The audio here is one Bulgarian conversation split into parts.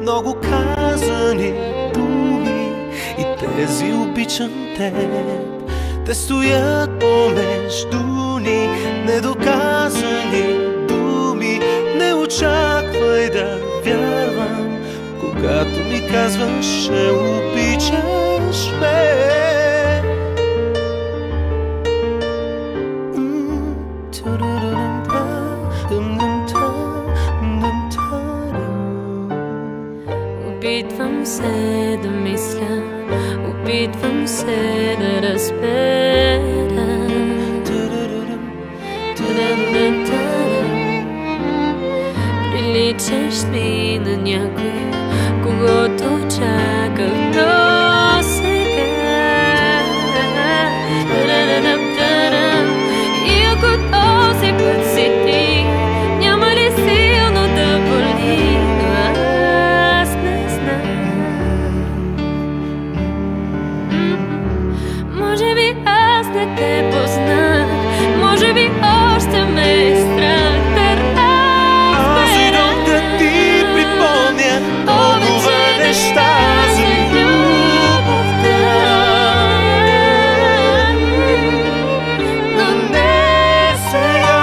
много казани думи и тези обичам теб. Те стоят помежду ни, недоказани думи. Не очаквай да вярвам, когато ми казваш, че обичаш ме. Опитвам се да мисля, опитвам се да разбера. Приличаш ми на някой, когото чаках до сега. И ако този път си ти, няма ли силно да боли? Може би аз не те познах, може би още ме е страх да разбера. Аз идвам да ти припомня толкова неща за любовта, но не сега.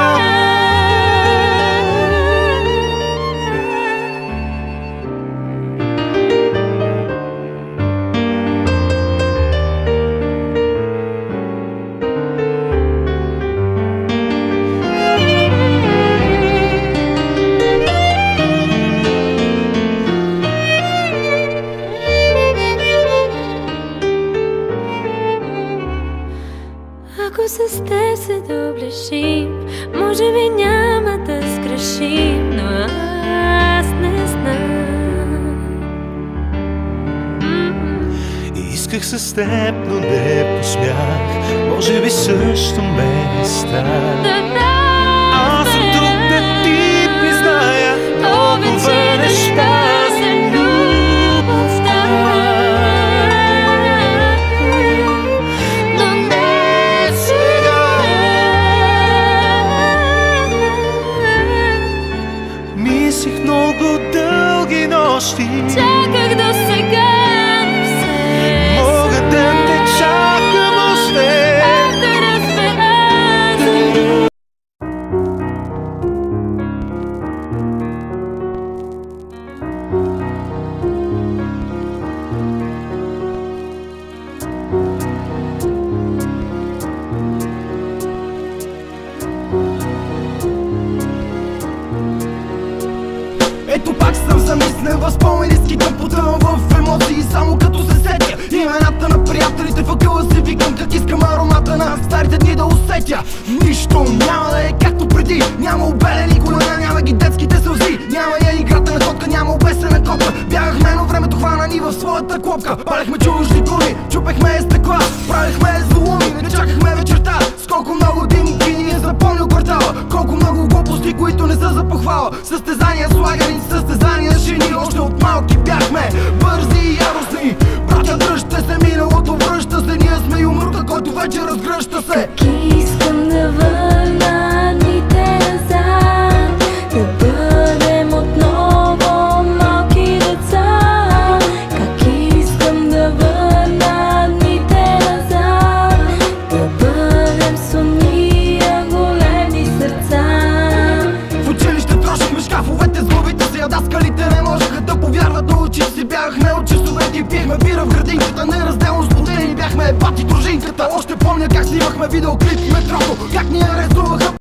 Ако с теб се доближим, може би няма да сгрешим, но аз не знам. И исках с теб, но не посмях. Може би също ме е страх. Аз съм тук да ти призная толкова неща за любовта, но не сега. Мислих много дълги нощи, Чаках до сега, но все мога да те чакам още. да разбера за любов. Ето пак съм замислен в спомени, скитам потъвам в емоции, само като се сетя имената на приятелите, въгъла си викам, как искам аромата на старите дни да усетя. Нищо няма да е както преди, няма обелени колена, няма ги детските сълзи, няма я играта на котка, няма обесена копка. Бягахме, но времето хвана ни в своята клопка. Палехме чужди коли, чупехме стъкла, правихме зломи, не чакахме вечерта. С колко много димки ни е запомнил квартала, колко много глупости, които не са за похвала. Състезания, слаганици, състезания, жени. Още от малки бяхме бързи и яростни. Братя, дръжте се, миналото връща се. Ние сме юмрука, който вече разгръща се. Как искам да върна дните назад, да бъдем отново малки деца. Как искам да върна дните назад, да бъдем с уния големи сърца. В училище трошихме шкафовете с главите си, а даскалите не можеха да повярват на очите си. Бягахме от часовете и пиехме бира в градинката, неразделно сплотени бяхме бати дружинката. Още помня как снимахме видеоклип в метрото, как ни арестуваха